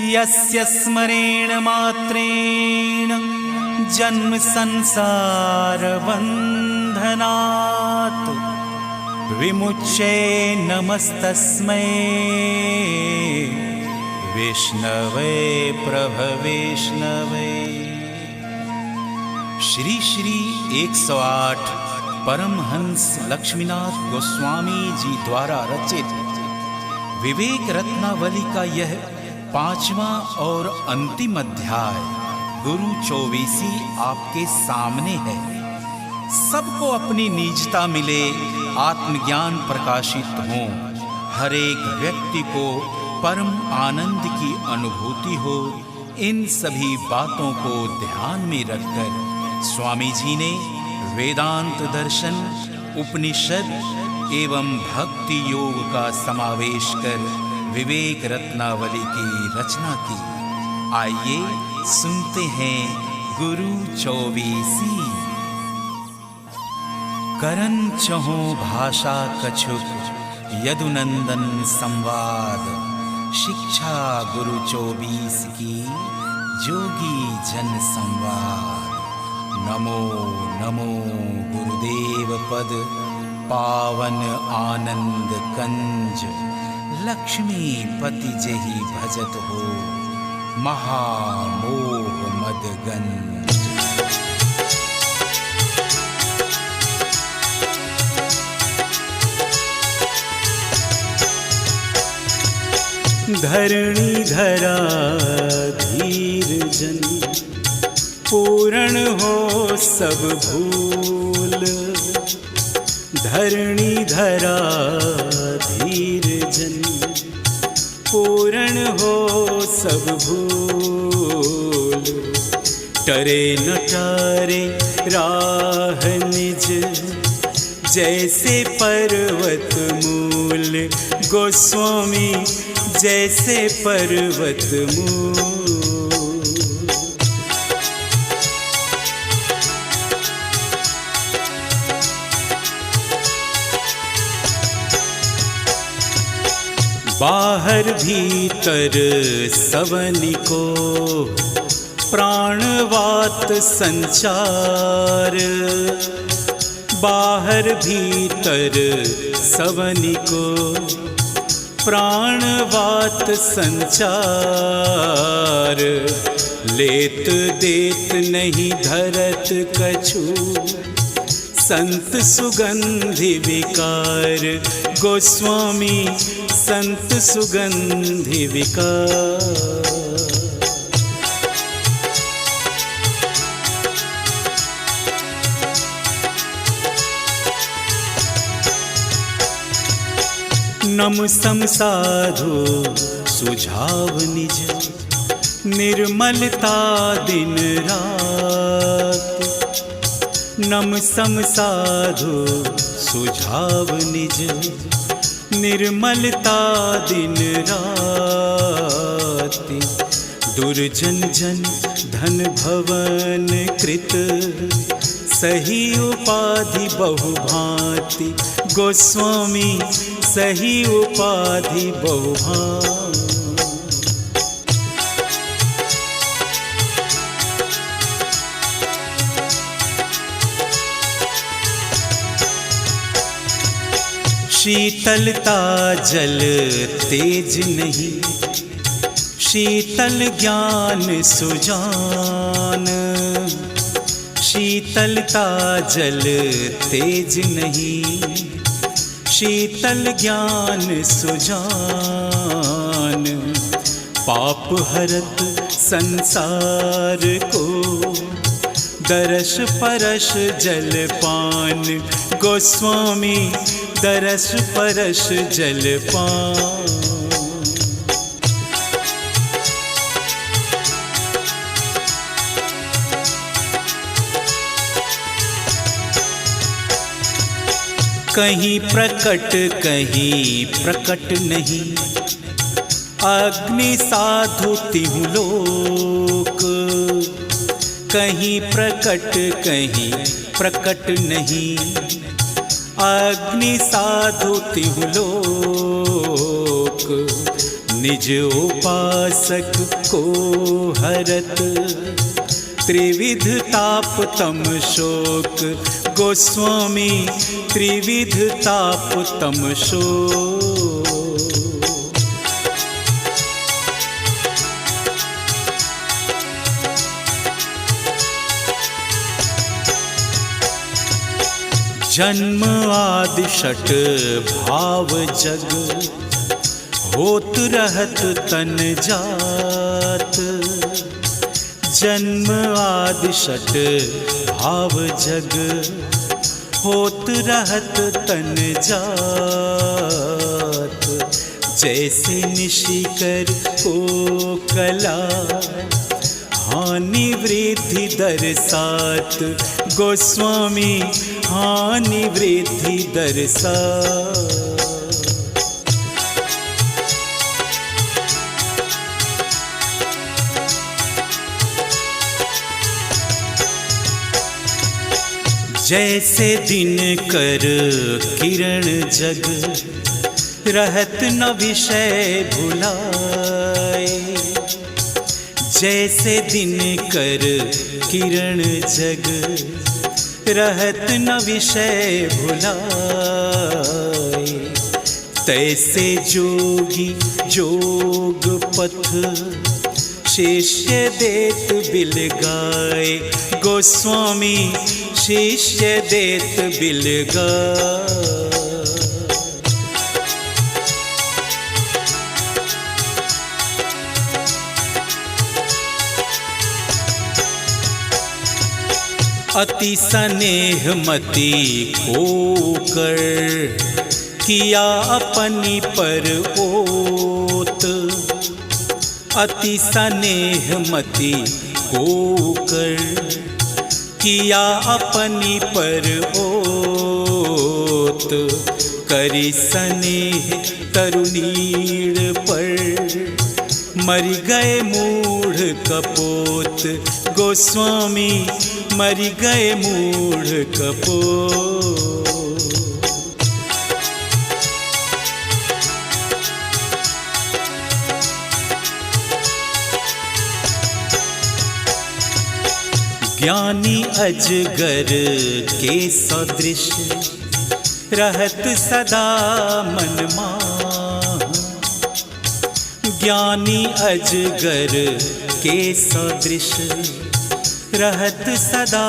यस्य स्मरेण मात्रेण जन्म संसार बन्धनात् विमुच्ये नमस्तस्मै विष्णवे प्रभविष्णवे। श्री श्री 108 परमहंस लक्ष्मीनाथ गोस्वामी जी द्वारा रचित विवेक रत्नावली का यह 5वां और अंतिम अध्याय गुरु चौबीसी आपके सामने है। सबको अपनी निजता मिले, आत्मज्ञान प्रकाशित हो, हर एक व्यक्ति को परम आनंद की अनुभूति हो, इन सभी बातों को ध्यान में रखकर स्वामी जी ने वेदांत दर्शन, उपनिषद एवं भक्ति योग का समावेश कर विवेक रत्नावली की रचना की। आइए सुनते हैं गुरु चौबीसी। करन चहो भाषा कछुक यदुनंदन संवाद, शिक्षा गुरु 24 की जोगी जन संवाद। नमो नमो गुरुदेव पद पावन आनंद कंज, लक्ष्मीपति जेहि भजत हो महामोह मदगंज। धरणी धरा धीर जन, पूर्ण हो सब भूल। धरणी धरा धीर जन, पूर्ण हो सब भूल। टरे न टरे राह निज, जैसे पर्वत मूल। गोस्वामी जैसे पर्वत मूल। बाहर भीतर सवनि को, प्राणवात संचार। बाहर भीतर सवनि को, प्राणवात संचार। लेत देत नहीं धरत कछु, संत सुगंधि विकार। गोस्वामी संत सुगंधि विकार। नम सम साधु सुझाव निज, निर्मलता दिन रात। नम सम साधु सुझाव निज, निर्मलता दिन रात। दुर्जन जन धन भवन कृत, सही उपाधि बहुभांति। गोस्वामी सही उपाधि बहुभांति। शीतलता जल तेज नहीं, शीतल ज्ञान सुजान। शीतलता जल तेज नहीं, शीतल ज्ञान सुजान। पाप हरत संसार को, दरस परस जलपान। गोस्वामी दरस परस जलपान। कहीं प्रकट कहीं प्रकट नहीं, अग्नि साधु तिहु लोक। कहीं प्रकट कहीं प्रकट नहीं, अग्नि साधु तिहु लोक। निज उपासक को हरत त्रिविध ताप तम शोक। गोस्वामी त्रिविध ताप तम शोक। जन्म आदि षट भाव जग होत रहत तन जात। जन्म आदि षट भाव जग होत रहत तन जात। जैसे निशिकर को कला हानि वृद्धि दरसात। गोस्वामी हानि वृद्धि दरसात। जैसे दिन कर किरण जग रहत न विषय भुलाए। जैसे दिन कर किरण जग रहत न विषय भुलाए। तैसे जोगी जोग पथ शिष्य देत बिलगाए। गोस्वामी शिष्य देत बिलगाए। अति स्नेह मति को कर किया अपनी पर ओत। अति स्नेह मति को कर किया अपनी पर ओत। करी स्नेह तरुणीण पर मर गए मूढ़ कपोत। गोस्वामी मर गए मूढ़ कपोत। ज्ञानी अजगर के सदृश रहत सदा मन माह। ज्ञानी अजगर के सदृश रहत सदा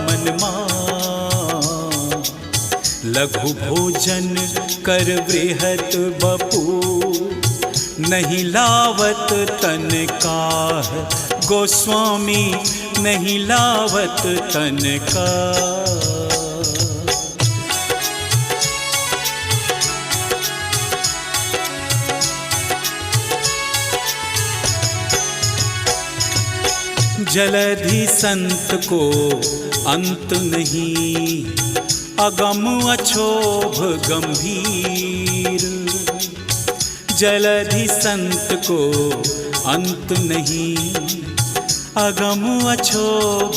मन माह। लघु भोजन कर बृहत बपू नहीं लावत तन काह। गोस्वामी नहीं लावत तन का। जलधि संत को अंत नहीं अगम अछोभ गंभीर। जलधि संत को अंत नहीं अगम अछोभ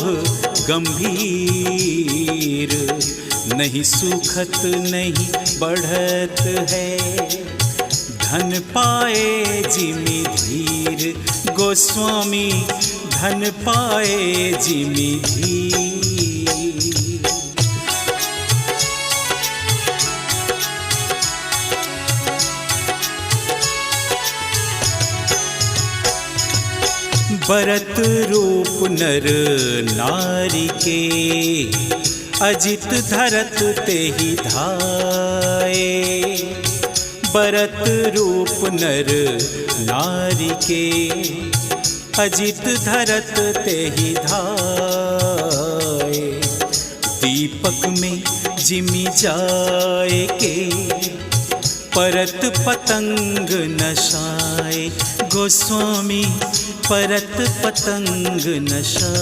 गंभीर। नहीं सुखत नहीं बढ़त है धन पाए जिमि धीर। गोस्वामी धन पाए जिमि धीर। भरत रूप नर नारी के अजित धरत तेहि धाये। भरत रूप नर नारी के अजित धरत तेहि धाये। दीपक में जिमि जाए के परत पतंग नशाए। गोस्वामी परत पतंग नशा।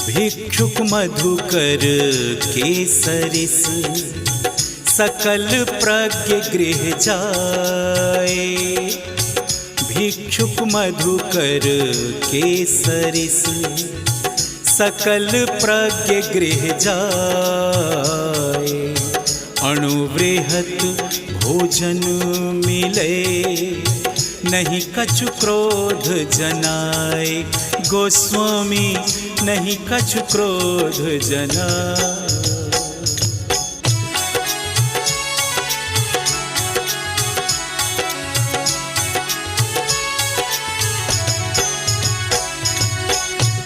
भिक्षुक मधुकर के सरिस सकल प्रज्ञ गृह जाए। भिक्षुक मधुकर केसरिस सकल प्रज्ञ गृह जाए। अणुवृहत भोजन मिले नहीं कछु क्रोध जनाए। गोस्वामी नहीं कछु क्रोध जनाए।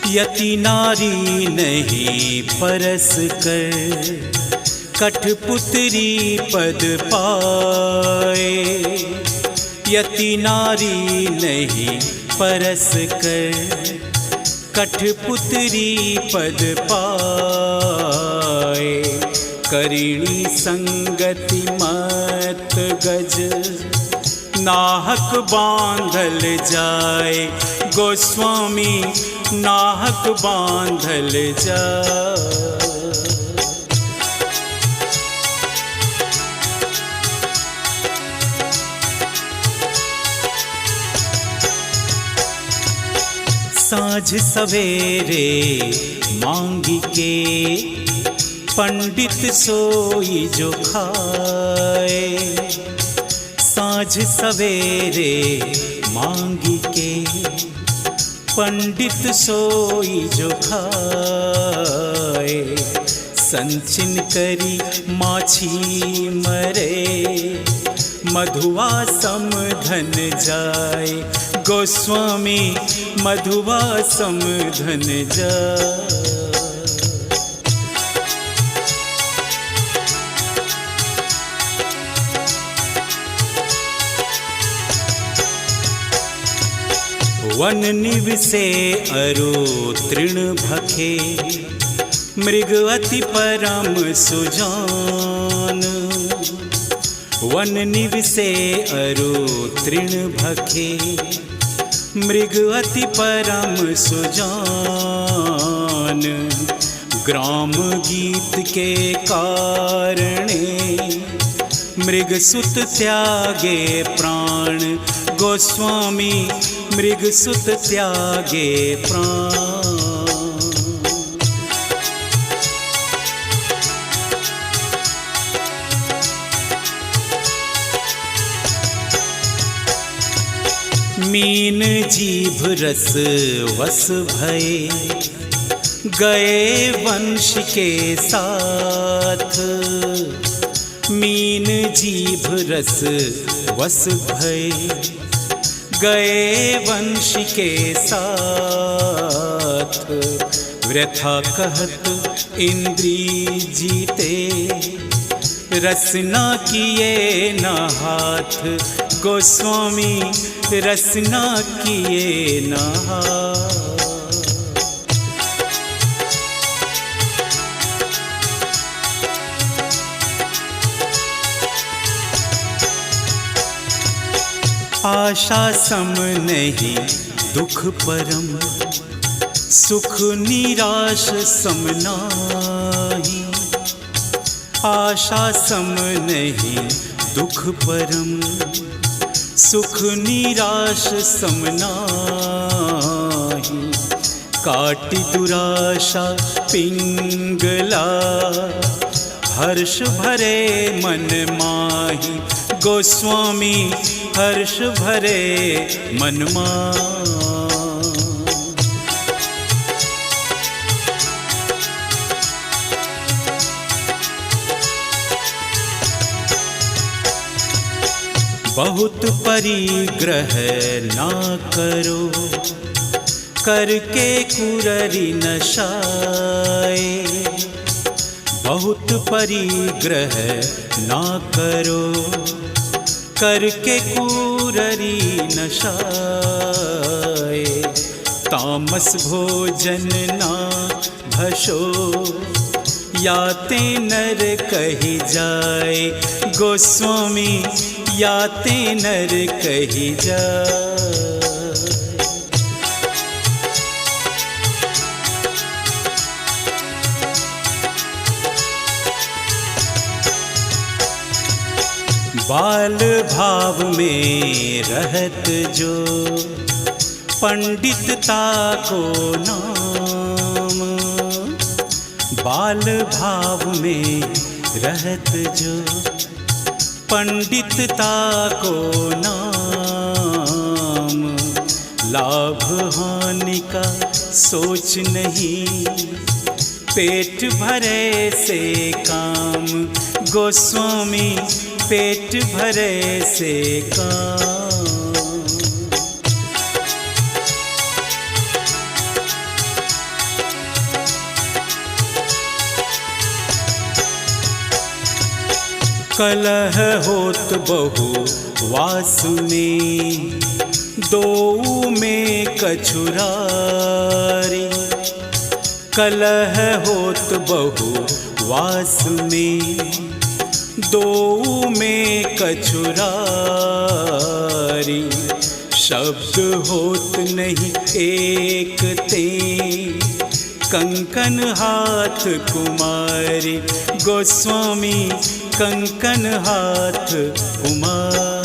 यति नारी नहीं परस कर कठपुतरी पद पाए। यति नारी नहीं परस कर कठपुतरी पद पाए। करिणी संगति मत गज नाहक बांधल जाए। गोस्वामी नाहक बांधल जाए। साँझ सवेरे मांगी के पंडित सोई जो खाए। साँझ सवेरे मांगी के पंडित सोई जो खाए। संचिन करी माछी मरे मधुआ समधन जाए। गोस्वामी मधुआ समधन जाए। वन निवसे अरु तृण भखे मृग अति परम सुजान। वन निवसे अरु तृण भखे मृग अति परम सुजान। ग्राम गीत के कारणे मृग सुत त्यागे प्राण। गोस्वामी मृग सुत त्यागे प्राण। मीन जीभ रस वस भये गए वंश के साथ। मीन जीभ रस वस भये गए वंश के साथ। व्यथा कहत इंद्री जीते रसना किए न हाथ। गोस्वामी रसना किए न हाथ। आशा सम नहीं दुख परम सुख निराश सम नाही। आशा सम नहीं दुख परम सुख निराश सम नाही। काटी दुराशा पिंगला हर्ष भरे मन माही। गोस्वामी हर्ष भरे मन माही। बहुत परिग्रह ना करो करके कुररी नशाए। बहुत परिग्रह ना करो करके कुररी नशाए। तामस भोजन ना भशो याते नर कही जाए। गोस्वामी याते नर कही जाए। बाल भाव में रहत जो पंडितता को नाम, बाल भाव में रहत जो पंडितता को नाम, लाभ हानि का सोच नहीं, पेट भरे से काम, गोस्वामी पेट भरे से काम। कलह होत बहु वास में, दो में कछुरारी, कलह होत बहु वास में, दो में कछुरारी, शब्द होत नहीं एक ते, कंकन हाथ कुमारी, गोस्वामी कंकन हाथ कुमार।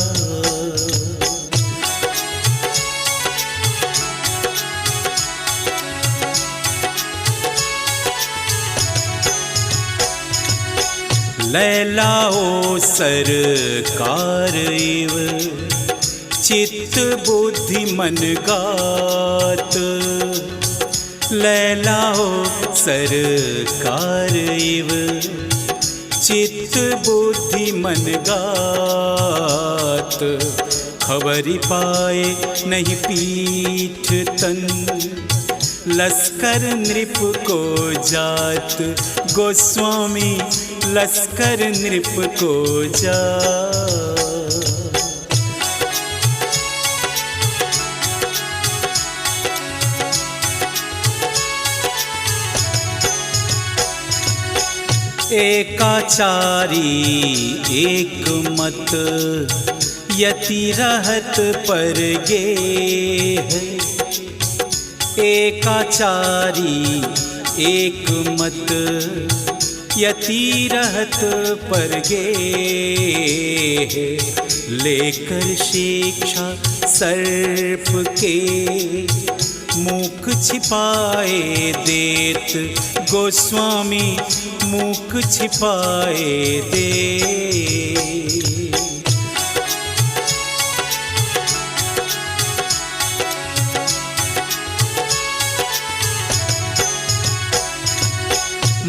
लैलाओ सरकार इव, चित्त बुद्धि मन गात, लैलाओ सरकार इव, चित्त बुद्धि मन गात, खबरी पाए नहीं पीठ तन, लश्कर नृप को जात, गोस्वामी लश्कर नृप को जात। एकाचारी एक मत, यति रहत पर गे है, एकाचारी एक मत, यति रहत पर गे है, लेकर शिक्षा सर्प के, मुख छिपाए देत, गोस्वामी मुख छिपाए दे।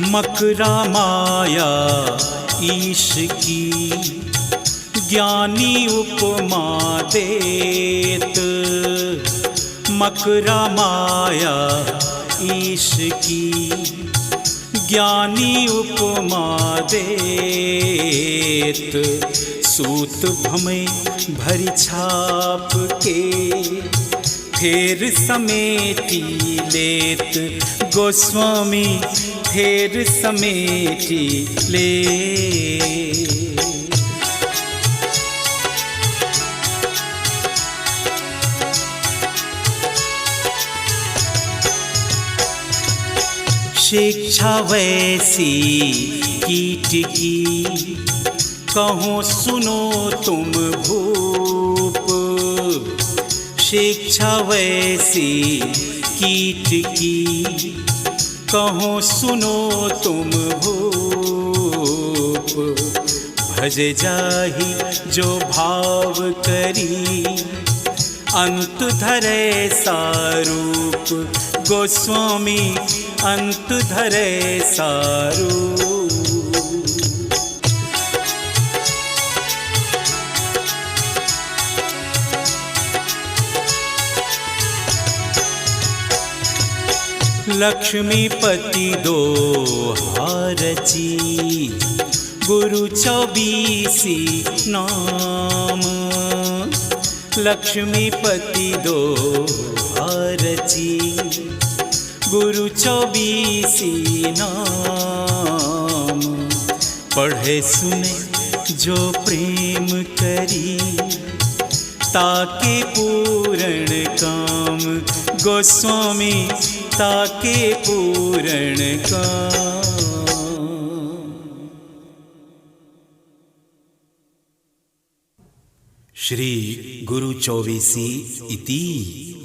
मकरा माया ईश की, ज्ञानी उपमा देत, मकरा माया ईश की, ज्ञानी उपमा देत, सूत भमे भरी छाप के, फेर समेटी लेत, गोस्वामी फेर समेटी ले। शिक्षा वैसी कीट की, कहो सुनो तुम भूप, शिक्षा वैसी कीट की, कहो सुनो तुम भूप, भज जाहि जो भाव करी, अंत धरे सारूप, गोस्वामी अंत धरे सारूप। लक्ष्मीपति दो हारची, गुरु 24 नाम, लक्ष्मीपति दो हारची, गुरु 24 नाम, पढ़े सुने जो प्रेम करी, ताके पूर्ण काम, गोस्वामी ताके पूर्ण काम। श्री गुरु चौबीसी इति।